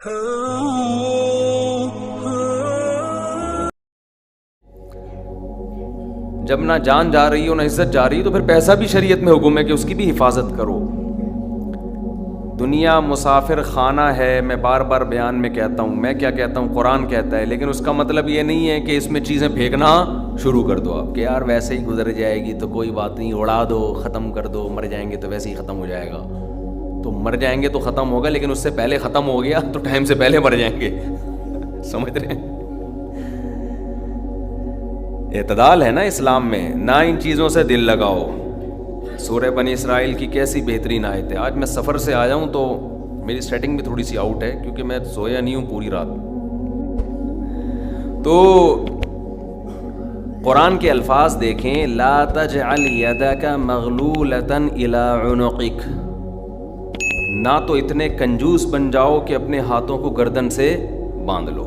جب نہ جان جا رہی ہو نہ عزت جا رہی ہے تو پھر پیسہ بھی شریعت میں حکم ہے کہ اس کی بھی حفاظت کرو. دنیا مسافر خانہ ہے، میں بار بار بیان میں کہتا ہوں، میں کیا کہتا ہوں، قرآن کہتا ہے، لیکن اس کا مطلب یہ نہیں ہے کہ اس میں چیزیں پھینکنا شروع کر دو آپ کہ یار ویسے ہی گزر جائے گی تو کوئی بات نہیں، اڑا دو، ختم کر دو، مر جائیں گے تو ویسے ہی ختم ہو جائے گا. تو مر جائیں گے تو ختم ہوگا، لیکن اس سے پہلے ختم ہو گیا تو ٹائم سے پہلے مر جائیں گے. سمجھ رہے ہیں؟ اعتدال ہے نا اسلام میں، نہ ان چیزوں سے دل لگاؤ. سورہ بنی اسرائیل کی کیسی بہترین آیت ہے. آج میں سفر سے آیا ہوں تو میری سیٹنگ بھی تھوڑی سی آؤٹ ہے کیونکہ میں سویا نہیں ہوں پوری رات. تو قرآن کے الفاظ دیکھیں، لا تجعل یدک مغلولۃ الی عنقک، نہ تو اتنے کنجوس بن جاؤ کہ اپنے ہاتھوں کو گردن سے باندھ لو،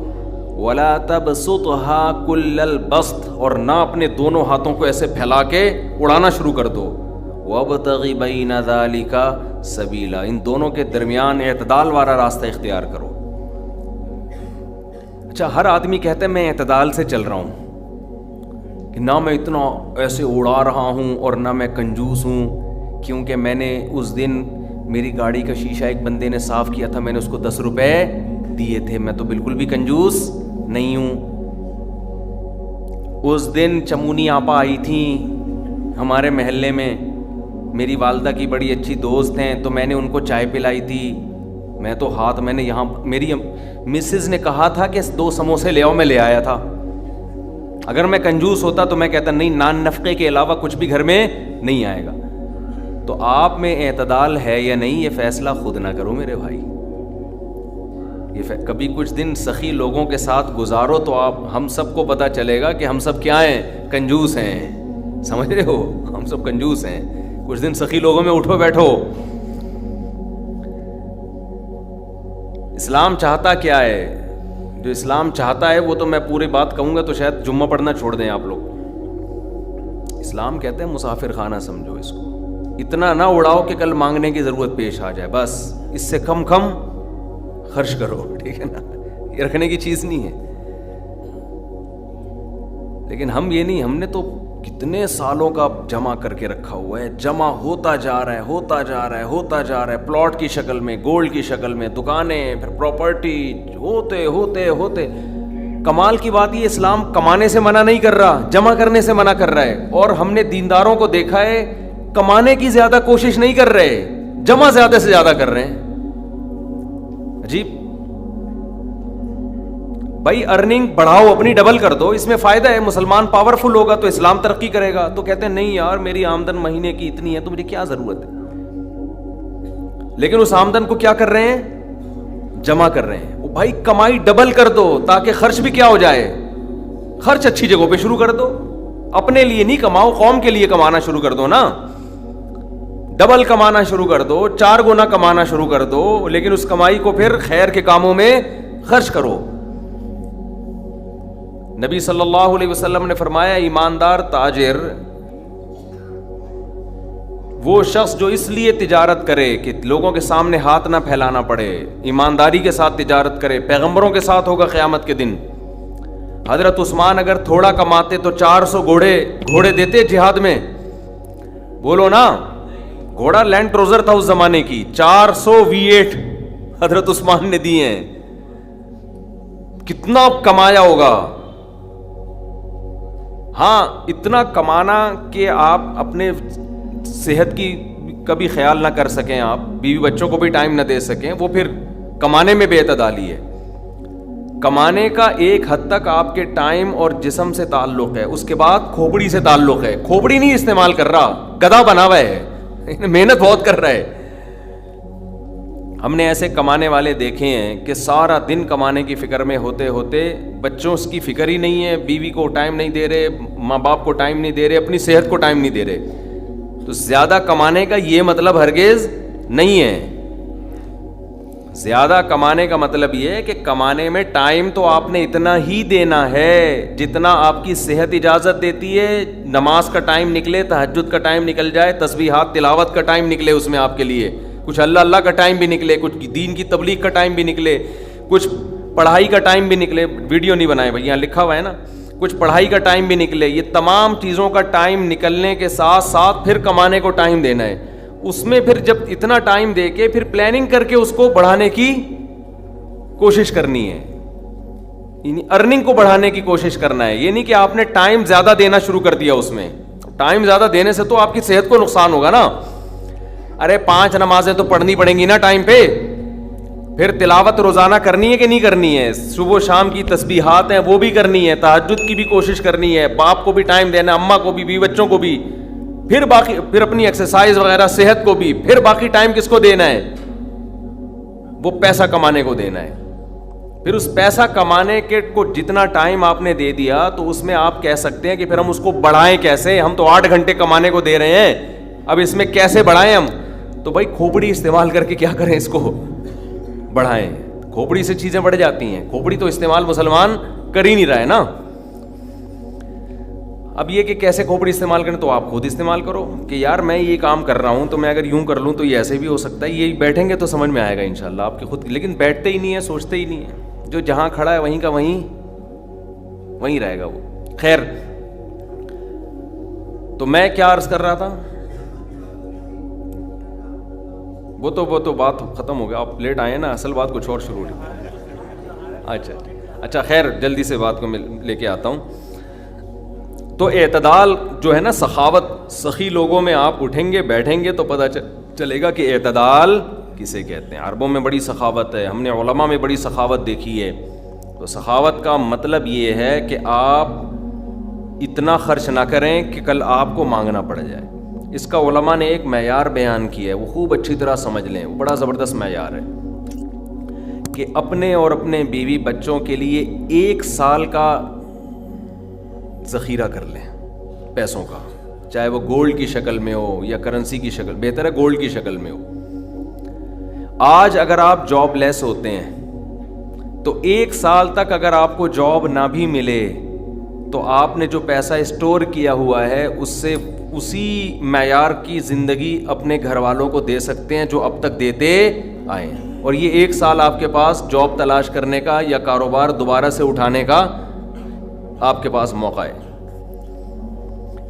ولا تبسطها کل البسط، اور نہ اپنے دونوں ہاتھوں کو ایسے پھیلا کے اڑانا شروع کر دو. وابتغ بین ذلک سبیلا، ان دونوں کے درمیان اعتدال والا راستہ اختیار کرو. اچھا، ہر آدمی کہتا ہے میں اعتدال سے چل رہا ہوں، کہ نہ میں اتنا ایسے اڑا رہا ہوں اور نہ میں کنجوس ہوں، کیونکہ میں نے اس دن میری گاڑی کا شیشہ ایک بندے نے صاف کیا تھا، میں نے اس کو 10 روپے دیے تھے، میں تو بالکل بھی کنجوس نہیں ہوں. اس دن چمونی آپا آئی تھیں ہمارے محلے میں، میری والدہ کی بڑی اچھی دوست ہیں، تو میں نے ان کو چائے پلائی تھی. میں تو میں نے یہاں میری مسز نے کہا تھا کہ 2 سموسے لے آؤ، میں لے آیا تھا. اگر میں کنجوس ہوتا تو میں کہتا نہیں، نان نفقے کے علاوہ کچھ بھی گھر میں نہیں آئے گا. تو آپ میں اعتدال ہے یا نہیں، یہ فیصلہ خود نہ کرو میرے بھائی. کبھی کچھ دن سخی لوگوں کے ساتھ گزارو تو ہم سب کو پتہ چلے گا کہ ہم سب کیا ہیں، کنجوس ہیں. سمجھ رہے ہو؟ ہم سب کنجوس ہیں. کچھ دن سخی لوگوں میں اٹھو بیٹھو. اسلام چاہتا کیا ہے؟ جو اسلام چاہتا ہے وہ تو میں پوری بات کہوں گا تو شاید جمعہ پڑھنا چھوڑ دیں آپ لوگ. اسلام کہتے ہیں مسافر خانہ سمجھو اس کو، اتنا نہ اڑاؤ کہ کل مانگنے کی ضرورت پیش آ جائے، بس اس سے کم خرچ کرو. ٹھیک ہے نا؟ یہ رکھنے کی چیز نہیں ہے. لیکن ہم یہ نہیں، ہم نے تو کتنے سالوں کا جمع کر کے رکھا ہوا ہے، جمع ہوتا جا رہا ہے، ہوتا جا رہا ہے، ہوتا جا رہا ہے، پلاٹ کی شکل میں، گولڈ کی شکل میں، دکانیں، پھر پراپرٹی، ہوتے ہوتے ہوتے. کمال کی بات یہ، اسلام کمانے سے منع نہیں کر رہا، جمع کرنے سے منع کر رہا ہے. اور ہم نے دینداروں کو دیکھا ہے کمانے کی زیادہ کوشش نہیں کر رہے، جمع زیادہ سے زیادہ کر رہے ہیں. عجیب بھائی، ارننگ بڑھاؤ، اپنی ڈبل کر دو، اس میں فائدہ ہے. مسلمان پاورفل ہوگا تو اسلام ترقی کرے گا. تو کہتے ہیں نہیں یار میری آمدن مہینے کی اتنی ہے تو مجھے کیا ضرورت ہے. لیکن اس آمدن کو کیا کر رہے ہیں؟ جمع کر رہے ہیں. بھائی کمائی ڈبل کر دو تاکہ خرچ بھی کیا ہو جائے، خرچ اچھی جگہوں پہ شروع کر دو. اپنے لیے نہیں کماؤ، قوم کے لیے کمانا شروع کر دو نا. ڈبل کمانا شروع کر دو، 4 گنا کمانا شروع کر دو، لیکن اس کمائی کو پھر خیر کے کاموں میں خرچ کرو. نبی صلی اللہ علیہ وسلم نے فرمایا ایماندار تاجر وہ شخص جو اس لیے تجارت کرے کہ لوگوں کے سامنے ہاتھ نہ پھیلانا پڑے، ایمانداری کے ساتھ تجارت کرے. پیغمبروں کے ساتھ ہوگا قیامت کے دن. حضرت عثمان اگر تھوڑا کماتے تو 400 گھوڑے دیتے جہاد میں. بولو نا، گھوڑا لینڈ کروزر تھا اس زمانے کی، 400 V8 حضرت عثمان نے دیے ہیں. کتنا کمایا ہوگا. ہاں اتنا کمانا کہ آپ اپنے صحت کی کبھی خیال نہ کر سکیں، آپ بیوی بچوں کو بھی ٹائم نہ دے سکیں، وہ پھر کمانے میں بے اعتدالی ہے. کمانے کا ایک حد تک آپ کے ٹائم اور جسم سے تعلق ہے، اس کے بعد کھوپڑی سے تعلق ہے. کھوپڑی نہیں استعمال کر رہا، گدھا بنا ہوا ہے، محنت بہت کر رہا ہے. ہم نے ایسے کمانے والے دیکھے ہیں کہ سارا دن کمانے کی فکر میں ہوتے ہوتے بچوں کی فکر ہی نہیں ہے، بیوی کو ٹائم نہیں دے رہے، ماں باپ کو ٹائم نہیں دے رہے، اپنی صحت کو ٹائم نہیں دے رہے. تو زیادہ کمانے کا یہ مطلب ہرگز نہیں ہے. زیادہ کمانے کا مطلب یہ ہے کہ کمانے میں ٹائم تو آپ نے اتنا ہی دینا ہے جتنا آپ کی صحت اجازت دیتی ہے. نماز کا ٹائم نکلے، تہجد کا ٹائم نکل جائے، تسبیحات تلاوت کا ٹائم نکلے اس میں آپ کے لیے، کچھ اللہ کا ٹائم بھی نکلے، کچھ دین کی تبلیغ کا ٹائم بھی نکلے، کچھ پڑھائی کا ٹائم بھی نکلے, ویڈیو نہیں بنائے بھائی, یہاں لکھا ہوا ہے نا, کچھ پڑھائی کا ٹائم بھی نکلے, یہ تمام چیزوں کا ٹائم نکلنے کے ساتھ ساتھ پھر کمانے کو ٹائم دینا ہے. اس میں پھر جب اتنا ٹائم دے کے پھر پلاننگ کر کے اس کو بڑھانے کی کوشش کرنی ہے, یعنی ارننگ کو بڑھانے کی کوشش کرنا ہے. یہ نہیں کہ آپ نے ٹائم زیادہ دینا شروع کر دیا, اس میں ٹائم زیادہ دینے سے تو آپ کی صحت کو نقصان ہوگا نا. ارے 5 نمازیں تو پڑھنی پڑیں گی نا ٹائم پہ, پھر تلاوت روزانہ کرنی ہے کہ نہیں کرنی ہے, صبح شام کی تسبیحات ہیں وہ بھی کرنی ہے, تہجد کی بھی کوشش کرنی ہے, باپ کو بھی ٹائم دینا, اماں کو بھی, بیوی بچوں کو بھی, پھر اپنی ایکسرسائز وغیرہ صحت کو بھی, پھر باقی ٹائم کس کو دینا ہے, وہ پیسہ کمانے کو دینا ہے. پھر اس پیسہ کمانے کے کو جتنا ٹائم آپ نے دے دیا تو اس میں آپ کہہ سکتے ہیں کہ پھر ہم اس کو بڑھائیں کیسے, ہم تو 8 گھنٹے کمانے کو دے رہے ہیں, اب اس میں کیسے بڑھائیں ہم. تو بھائی کھوپڑی استعمال کر کے کیا کریں, اس کو بڑھائیں. کھوپڑی سے چیزیں بڑھ جاتی ہیں, کھوپڑی تو استعمال مسلمان کر ہی نہیں رہا ہے نا. اب یہ کہ کیسے کھوپڑی استعمال کریں, تو آپ خود استعمال کرو کہ یار میں یہ کام کر رہا ہوں تو میں اگر یوں کر لوں تو یہ ایسے بھی ہو سکتا ہے. یہ بیٹھیں گے تو سمجھ میں آئے گا انشاءاللہ آپ کے خود, لیکن بیٹھتے ہی نہیں ہیں, سوچتے ہی نہیں ہیں. جو جہاں کھڑا ہے وہیں کا وہیں رہے گا وہ. خیر, تو میں کیا عرض کر رہا تھا, وہ تو بات ختم ہو گیا, آپ لیٹ آئے نا, اصل بات کچھ اور شروع ہوئی. اچھا خیر, جلدی سے بات کو میں لے کے آتا ہوں. تو اعتدال جو ہے نا, سخاوت, سخی لوگوں میں آپ اٹھیں گے بیٹھیں گے تو پتہ چلے گا کہ اعتدال کسے کہتے ہیں. عربوں میں بڑی سخاوت ہے, ہم نے علماء میں بڑی سخاوت دیکھی ہے. تو سخاوت کا مطلب یہ ہے کہ آپ اتنا خرچ نہ کریں کہ کل آپ کو مانگنا پڑ جائے. اس کا علماء نے ایک معیار بیان کیا ہے, وہ خوب اچھی طرح سمجھ لیں, وہ بڑا زبردست معیار ہے کہ اپنے اور اپنے بیوی بچوں کے لیے 1 سال کا ذخیرہ کر لیں پیسوں کا, چاہے وہ گولڈ کی شکل میں ہو یا کرنسی کی شکل, بہتر ہے گولڈ کی شکل میں ہو. آج اگر آپ جاب لیس ہوتے ہیں تو 1 سال تک اگر آپ کو جاب نہ بھی ملے تو آپ نے جو پیسہ اسٹور کیا ہوا ہے اس سے اسی معیار کی زندگی اپنے گھر والوں کو دے سکتے ہیں جو اب تک دیتے آئے ہیں. اور یہ 1 سال آپ کے پاس جاب تلاش کرنے کا یا کاروبار دوبارہ سے اٹھانے کا آپ کے پاس موقع ہے.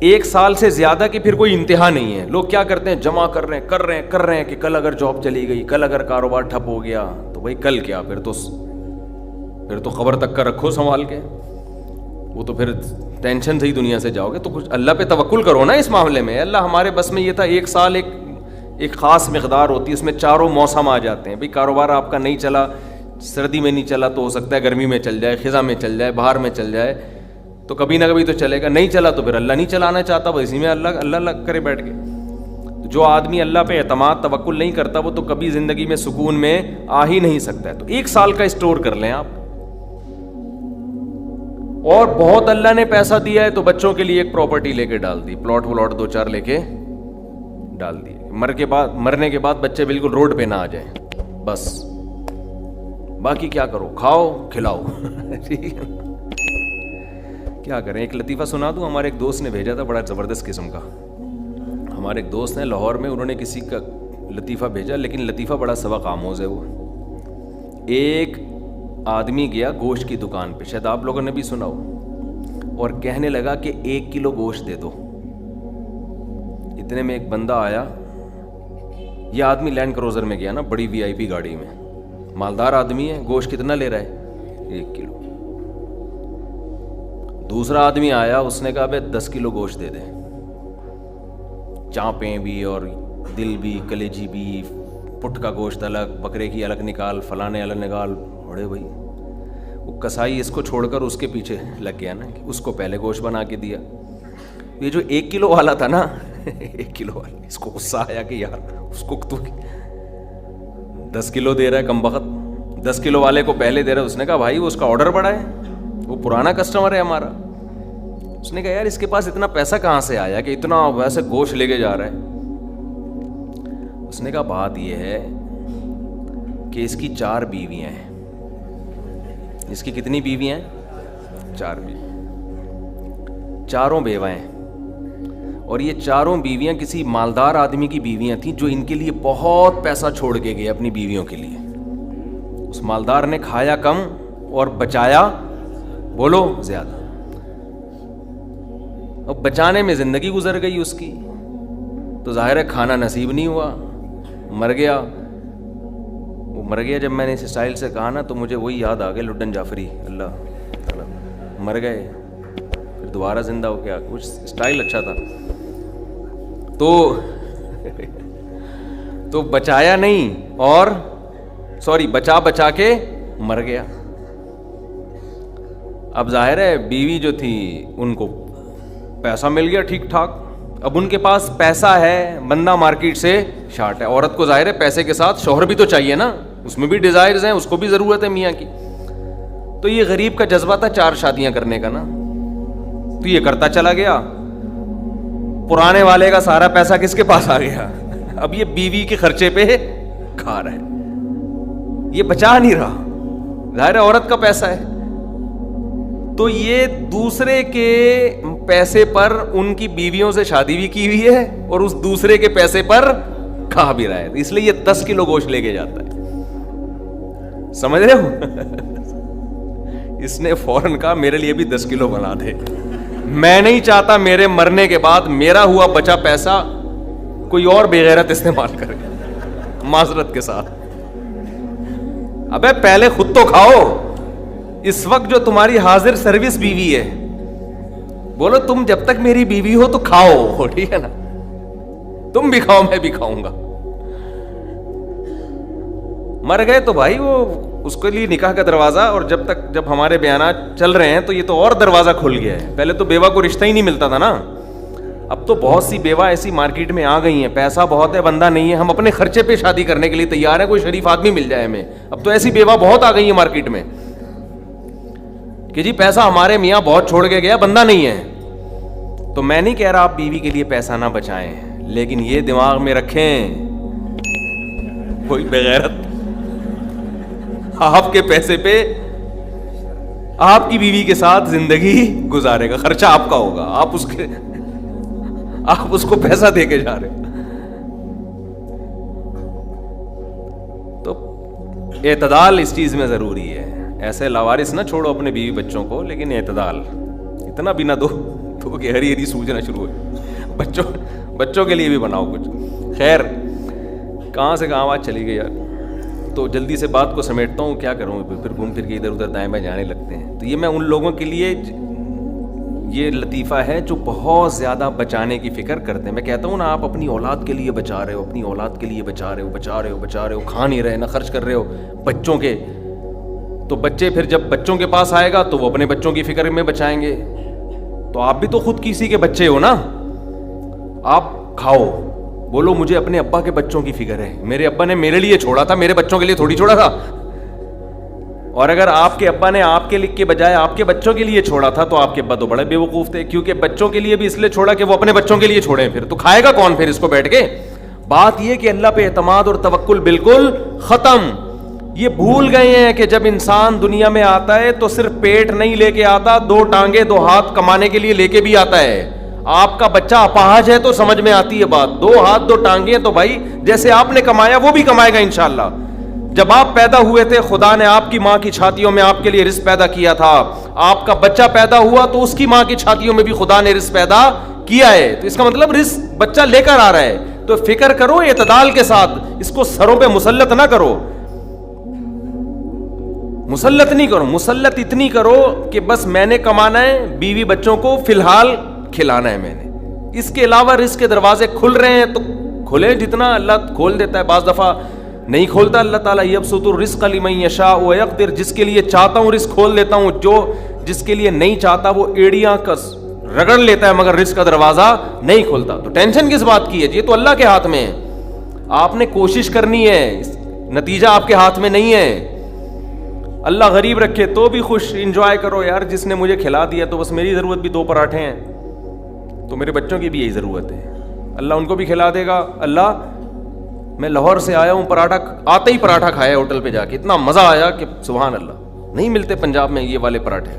1 سال سے زیادہ کی پھر کوئی انتہا نہیں ہے. لوگ کیا کرتے ہیں, جمع کر رہے ہیں کہ کل اگر جاب چلی گئی, کل اگر کاروبار ٹھپ ہو گیا تو بھائی کل کیا, پھر تو خبر تک کا رکھو سنبھال کے, وہ تو پھر ٹینشن سے ہی دنیا سے جاؤ گے. تو کچھ اللہ پہ توکل کرو نا اس معاملے میں. اللہ ہمارے بس میں یہ تھا, 1 سال ایک خاص مقدار ہوتی ہے, اس میں چاروں موسم آ جاتے ہیں. بھائی کاروبار آپ کا نہیں چلا, سردی میں نہیں چلا تو ہو سکتا ہے گرمی میں چل جائے, خزاں میں چل جائے, باہر میں چل جائے, تو کبھی نہ کبھی تو چلے گا. نہیں چلا تو پھر اللہ نہیں چلانا چاہتا, وہ اسی میں اللہ کرے بیٹھ کے. جو آدمی اللہ پہ اعتماد توکل نہیں کرتا وہ تو کبھی زندگی میں سکون میں آ ہی نہیں سکتا ہے. تو 1 سال کا اسٹور کر لیں آپ. اور بہت اللہ نے پیسہ دیا ہے تو بچوں کے لیے ایک پراپرٹی لے کے ڈال دی, پلاٹ 2-4 لے کے ڈال دیے. مرنے کے بعد بچے بالکل روڈ پہ نہ آ جائیں, بس باقی کیا کرو, کھاؤ کھلاؤ. ٹھیک ہے, کیا کریں. ایک لطیفہ سنا دوں, ہمارے ایک دوست نے بھیجا تھا, بڑا زبردست قسم کا. ہمارے ایک دوست ہیں لاہور میں, انہوں نے کسی کا لطیفہ بھیجا, لیکن لطیفہ بڑا سبق آموز ہے. وہ ایک آدمی گیا گوشت کی دکان پہ, شاید آپ لوگوں نے بھی سنا ہو, اور کہنے لگا کہ 1 کلو گوشت دے دو. اتنے میں ایک بندہ آیا, یہ آدمی لینڈ کروزر میں گیا نا, بڑی VIP گاڑی میں, مالدار آدمی ہے. گوشت کتنا لے رہا ہے, 1 کلو. دوسرا آدمی آیا, اس نے کہا بھائی 10 کلو گوشت دے دے, چانپیں بھی اور دل بھی, کلیجی بھی, پٹ کا گوشت الگ, بکرے کی الگ نکال, فلانے الگ نکال. بڑے بھائی وہ کسائی اس کو چھوڑ کر اس کے پیچھے لگ گیا نا, اس کو پہلے گوشت بنا کے دیا. یہ جو 1 کلو والا تھا نا, 1 کلو والا, اس کو غصہ آیا کہ یار اس کو تو 10 کلو دے رہا ہے کم بخت, 10 کلو والے کو پہلے دے رہا ہے. اس نے کہا بھائی وہ اس کا آرڈر بڑا ہے, وہ پرانا کسٹمر ہے ہمارا. اس نے کہا یار اس کے پاس اتنا پیسہ کہاں سے آیا کہ اتنا ویسے گوشت لے کے جا رہا ہے. اس نے کہا بات یہ ہے کہ اس کی 4 بیویاں ہیں. اس کی کتنی بیویاں ہیں, 4 بیوی, 4 بیوہ ہیں. اور یہ 4 بیویاں کسی مالدار آدمی کی بیویاں تھیں جو ان کے لیے بہت پیسہ چھوڑ کے گئے اپنی بیویوں کے لیے. اس مالدار نے کھایا کم اور بچایا بولو زیادہ. اب بچانے میں زندگی گزر گئی اس کی, تو ظاہر ہے کھانا نصیب نہیں ہوا, مر گیا. وہ مر گیا جب میں نے اس اسٹائل سے کہا نا, تو مجھے وہی یاد آ گیا لڈن جعفری, اللہ مر گئے پھر دوبارہ زندہ ہو گیا, کچھ اسٹائل اچھا تھا. تو بچایا نہیں, اور سوری بچا کے مر گیا. اب ظاہر ہے بیوی جو تھی ان کو پیسہ مل گیا ٹھیک ٹھاک, اب ان کے پاس پیسہ ہے, بندہ مارکیٹ سے شارٹ ہے. عورت کو ظاہر ہے پیسے کے ساتھ شوہر بھی تو چاہیے نا, اس میں بھی ڈیزائرز ہیں, اس کو بھی ضرورت ہے میاں کی. تو یہ غریب کا جذبہ تھا 4 شادیاں کرنے کا نا, تو یہ کرتا چلا گیا. پرانے والے کا سارا پیسہ کس کے پاس آ گیا, اب یہ بیوی کے خرچے پہ کھا رہا ہے, یہ بچا نہیں رہا, ظاہر ہے عورت کا پیسہ ہے. تو یہ دوسرے کے پیسے پر ان کی بیویوں سے شادی بھی کی ہوئی ہے, اور اس دوسرے کے پیسے پر کھا بھی رہا ہے. اس لیے یہ 10 کلو گوشت لے کے جاتا ہے, سمجھ رہے ہو. اس نے فوراً کہا میرے لیے بھی 10 کلو بنا دے, میں نہیں چاہتا میرے مرنے کے بعد میرا ہوا بچا پیسہ کوئی اور بے غیرت استعمال کرے. معذرت کے ساتھ, ابے پہلے خود تو کھاؤ. اس وقت جو تمہاری حاضر سروس بیوی ہے, بولو تم جب تک میری بیوی ہو تو کھاؤ, ٹھیک ہے نا, تم بھی کھاؤ میں بھی کھاؤں گا. مر گئے تو بھائی وہ اس کے لیے نکاح کا دروازہ, اور جب ہمارے بیانات چل رہے ہیں تو یہ تو اور دروازہ کھل گیا ہے. پہلے تو بیوہ کو رشتہ ہی نہیں ملتا تھا نا, اب تو بہت سی بیوہ ایسی مارکیٹ میں آ گئی ہیں, پیسہ بہت ہے, بندہ نہیں ہے, ہم اپنے خرچے پہ شادی کرنے کے لیے تیار ہیں, کوئی شریف آدمی مل جائے ہمیں. اب تو ایسی بیوہ بہت آ گئی ہیں مارکیٹ میں کہ جی پیسہ ہمارے میاں بہت چھوڑ کے گیا, بندہ نہیں ہے. تو میں نہیں کہہ رہا آپ بیوی کے لیے پیسہ نہ بچائیں, لیکن یہ دماغ میں رکھیں کوئی بغیرت آپ کے پیسے پہ آپ کی بیوی کے ساتھ زندگی گزارے گا, خرچہ آپ کا ہوگا, آپ اس کو پیسہ دے کے جا رہے. تو اعتدال اس چیز میں ضروری ہے. ایسے لاوارث نہ چھوڑو اپنے بیوی بچوں کو, لیکن اعتدال, اتنا بھی نہ دو کہ ہری ہری سوجنا شروع ہو. بچوں کے لیے بھی بناؤ کچھ. خیر, کہاں سے کہاں بات چلی گئی یار, تو جلدی سے بات کو سمیٹتا ہوں. کیا کروں, پھر گھوم پھر کے ادھر ادھر دائیں بائیں جانے لگتے ہیں. تو یہ میں ان لوگوں کے لیے یہ لطیفہ ہے جو بہت زیادہ بچانے کی فکر کرتے ہیں. میں کہتا ہوں نا, آپ اپنی اولاد کے لیے بچا رہے ہو, اپنی اولاد کے لیے بچا رہے ہو, کھا نہیں رہے, نہ خرچ کر رہے ہو بچوں کے, تو بچے پھر جب بچوں کے پاس آئے گا تو وہ اپنے بچوں کی فکر میں بچائیں گے. تو آپ بھی تو خود کسی کے بچے ہو نا, آپ کھاؤ, بولو مجھے اپنے ابا کے بچوں کی فکر ہے, میرے ابا نے میرے لیے چھوڑا تھا, میرے بچوں کے لیے تھوڑی چھوڑا تھا. اور اگر آپ کے ابا نے آپ کے لکھ کے بجائے آپ کے بچوں کے لیے چھوڑا تھا تو آپ کے ابا تو بڑے بے وقوف تھے, کیونکہ بچوں کے لیے بھی اس لیے چھوڑا کہ وہ اپنے بچوں کے لیے چھوڑیں, پھر تو کھائے گا کون پھر اس کو بیٹھ کے. بات یہ کہ اللہ پہ اعتماد اور توکل بالکل ختم. یہ بھول گئے ہیں کہ جب انسان دنیا میں آتا ہے تو صرف پیٹ نہیں لے کے آتا, 2 ٹانگیں 2 ہاتھ کمانے کے لیے لے کے بھی آتا ہے. آپ کا بچہ اپاہج ہے تو سمجھ میں آتی ہے بات, 2 ہاتھ 2 ٹانگیں, تو بھائی جیسے آپ نے کمایا وہ بھی کمائے گا انشاءاللہ. جب آپ پیدا ہوئے تھے خدا نے آپ کی ماں کی چھاتیوں میں آپ کے لیے رزق پیدا کیا تھا, آپ کا بچہ پیدا ہوا تو اس کی ماں کی چھاتیوں میں بھی خدا نے رزق پیدا کیا ہے. تو اس کا مطلب رزق بچہ لے کر آ رہا ہے. تو فکر کرو اعتدال کے ساتھ, اس کو سروں پہ مسلط نہ کرو, مسلط نہیں کرو, مسلط اتنی کرو کہ بس میں نے کمانا ہے, بیوی بچوں کو فی الحال کھلانا ہے میں نے, اس کے علاوہ رزق کے دروازے کھل رہے ہیں تو کھلے, جتنا اللہ کھول دیتا ہے. بعض دفعہ نہیں کھولتا اللہ تعالیٰ, یبسط الرزق لمن یشاء ویقدر, جس کے لیے چاہتا ہوں رزق کھول دیتا ہوں, جو جس کے لیے نہیں چاہتا وہ ایڑیاں کس رگڑ لیتا ہے مگر رزق کا دروازہ نہیں کھولتا. تو ٹینشن کس بات کی ہے, یہ تو اللہ کے ہاتھ میں ہے. آپ نے کوشش کرنی ہے, نتیجہ آپ کے ہاتھ میں نہیں ہے. اللہ غریب رکھے تو بھی خوش, انجوائے کرو یار, جس نے مجھے کھلا دیا تو بس میری ضرورت بھی 2 پراٹھے ہیں, تو میرے بچوں کی بھی یہی ضرورت ہے, اللہ ان کو بھی کھلا دے گا. اللہ میں لاہور سے آیا ہوں, پراٹھا آتے ہی پراٹھا کھایا ہوٹل پہ جا کے, اتنا مزہ آیا کہ سبحان اللہ, نہیں ملتے پنجاب میں یہ والے پراٹھے,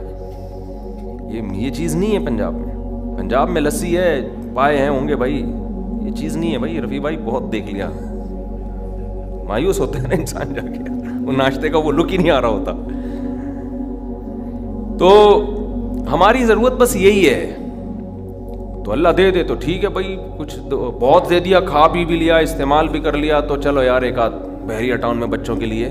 یہ چیز نہیں ہے پنجاب میں. پنجاب میں لسی ہے, پائے ہیں ہوں گے بھائی, یہ چیز نہیں ہے بھائی. رفیع بھائی بہت دیکھ لیا, مایوس ہوتے ہیں نا انسان جا کے, وہ ناشتے کا وہ لک ہی نہیں آ رہا ہوتا. تو ہماری ضرورت بس یہی ہے. تو اللہ دے دے تو ٹھیک ہے بھائی, کچھ بہت دے دیا, کھا بھی لیا, استعمال بھی کر لیا, تو چلو یار ایک آدھ بحریہ ٹاؤن میں بچوں کے لیے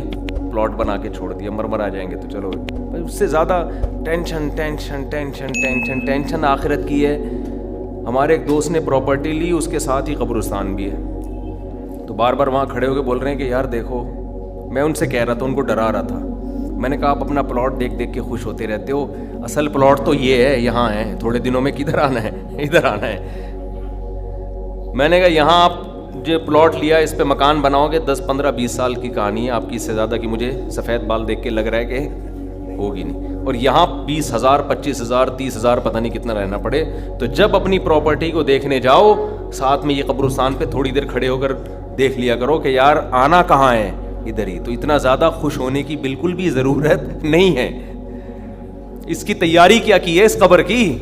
پلاٹ بنا کے چھوڑ دیا, مرمر آ جائیں گے تو چلو. اس سے زیادہ tension tension tension tension tension آخرت کی ہے. ہمارے ایک دوست نے پراپرٹی لی, اس کے ساتھ ہی قبرستان بھی ہے. تو بار بار وہاں کھڑے ہو کے بول رہے ہیں کہ یار دیکھو, میں ان سے کہہ رہا تھا, ان کو ڈرا رہا تھا. میں نے کہا آپ اپنا پلاٹ دیکھ دیکھ کے خوش ہوتے رہتے ہو, اصل پلاٹ تو یہ ہے, یہاں ہے, تھوڑے دنوں میں کدھر آنا ہے, ادھر آنا ہے. میں نے کہا یہاں آپ جو پلاٹ لیا اس پہ مکان بناؤ گے 10 15 20 سال کی کہانی ہے آپ کی, اس سے زیادہ کی مجھے سفید بال دیکھ کے لگ رہا ہے کہ ہوگی نہیں. اور یہاں 20,000 25,000 30,000 پتہ نہیں کتنا رہنا پڑے. تو جب اپنی پراپرٹی کو دیکھنے جاؤ, ساتھ میں یہ قبرستان پہ تھوڑی دیر کھڑے ہو کر دیکھ لیا کرو کہ یار آنا کہاں ہے, ادھر ہی. تو اتنا زیادہ خوش ہونے کی بالکل بھی ضرورت نہیں ہے. اس کی تیاری کیا کی ہے اس قبر کی,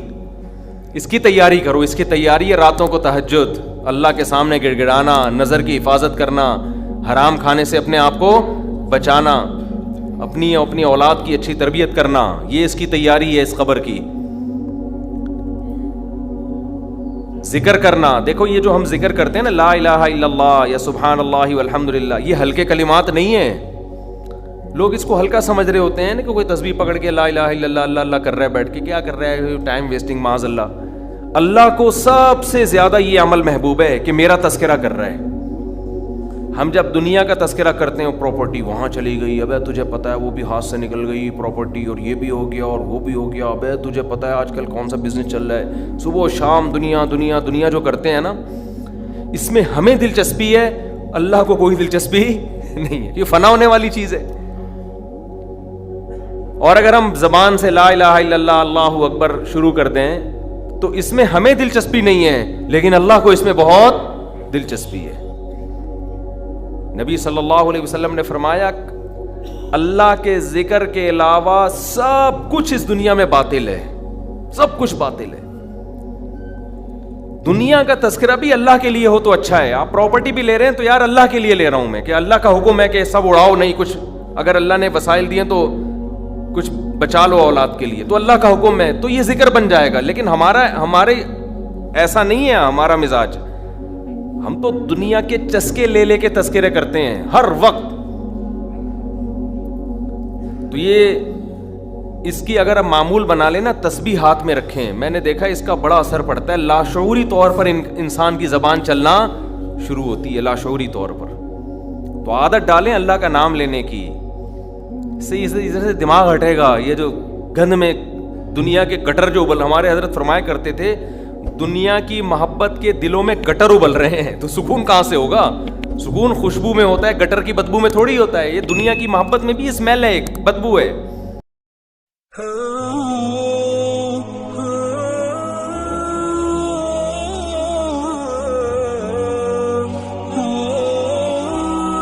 اس کی تیاری کرو. اس کی تیاری ہے راتوں کو تہجد, اللہ کے سامنے گڑ گڑانا, نظر کی حفاظت کرنا, حرام کھانے سے اپنے آپ کو بچانا, اپنی اولاد کی اچھی تربیت کرنا. یہ اس کی تیاری ہے اس قبر کی. ذکر کرنا. دیکھو یہ جو ہم ذکر کرتے ہیں نا, لا الہ الا اللہ یا سبحان اللہ والحمدللہ, یہ ہلکے کلمات نہیں ہیں. لوگ اس کو ہلکا سمجھ رہے ہوتے ہیں نا, کہ کوئی تسبیح پکڑ کے لا الہ الا اللہ اللہ اللہ کر رہا ہے بیٹھ کے, کیا کر رہا ہے, ٹائم ویسٹنگ. معاذ اللہ. اللہ کو سب سے زیادہ یہ عمل محبوب ہے کہ میرا تذکرہ کر رہا ہے. ہم جب دنیا کا تذکرہ کرتے ہیں, پراپرٹی وہاں چلی گئی, ابے تجھے پتہ ہے وہ بھی ہاتھ سے نکل گئی پراپرٹی, اور یہ بھی ہو گیا اور وہ بھی ہو گیا, ابے تجھے پتہ ہے آج کل کون سا بزنس چل رہا ہے. صبح و شام دنیا دنیا دنیا جو کرتے ہیں نا, اس میں ہمیں دلچسپی ہے, اللہ کو کوئی دلچسپی نہیں ہے. یہ فنا ہونے والی چیز ہے. اور اگر ہم زبان سے لا الہ الا اللہ اللہ اکبر شروع کر دیں تو اس میں ہمیں دلچسپی نہیں ہے, لیکن اللہ کو اس میں بہت دلچسپی ہے. نبی صلی اللہ علیہ وسلم نے فرمایا اللہ کے ذکر کے علاوہ سب کچھ اس دنیا میں باطل ہے, سب کچھ باطل ہے. دنیا کا تذکرہ بھی اللہ کے لیے ہو تو اچھا ہے. آپ پراپرٹی بھی لے رہے ہیں تو یار اللہ کے لیے لے رہا ہوں میں, کہ اللہ کا حکم ہے کہ سب اڑاؤ نہیں, کچھ اگر اللہ نے وسائل دیے تو کچھ بچا لو اولاد کے لیے, تو اللہ کا حکم ہے تو یہ ذکر بن جائے گا. لیکن ہمارے ایسا نہیں ہے ہمارا مزاج. ہم تو دنیا کے چسکے لے لے کے تذکرے کرتے ہیں ہر وقت. تو یہ اس کی اگر ہم معمول بنا لیں نا, تسبیح ہاتھ میں رکھیں, میں نے دیکھا اس کا بڑا اثر پڑتا ہے. لاشعوری طور پر انسان کی زبان چلنا شروع ہوتی ہے, لاشعوری طور پر. تو عادت ڈالیں اللہ کا نام لینے کی, ادھر سے دماغ ہٹے گا. یہ جو گند میں دنیا کے گٹر جو ہمارے حضرت فرمایا کرتے تھے, دنیا کی محبت کے دلوں میں گٹر ابل رہے ہیں, تو سکون کہاں سے ہوگا؟ سکون خوشبو میں ہوتا ہے, گٹر کی بدبو میں تھوڑی ہوتا ہے. یہ دنیا کی محبت میں بھی اسمیل ہے, ایک بدبو ہے.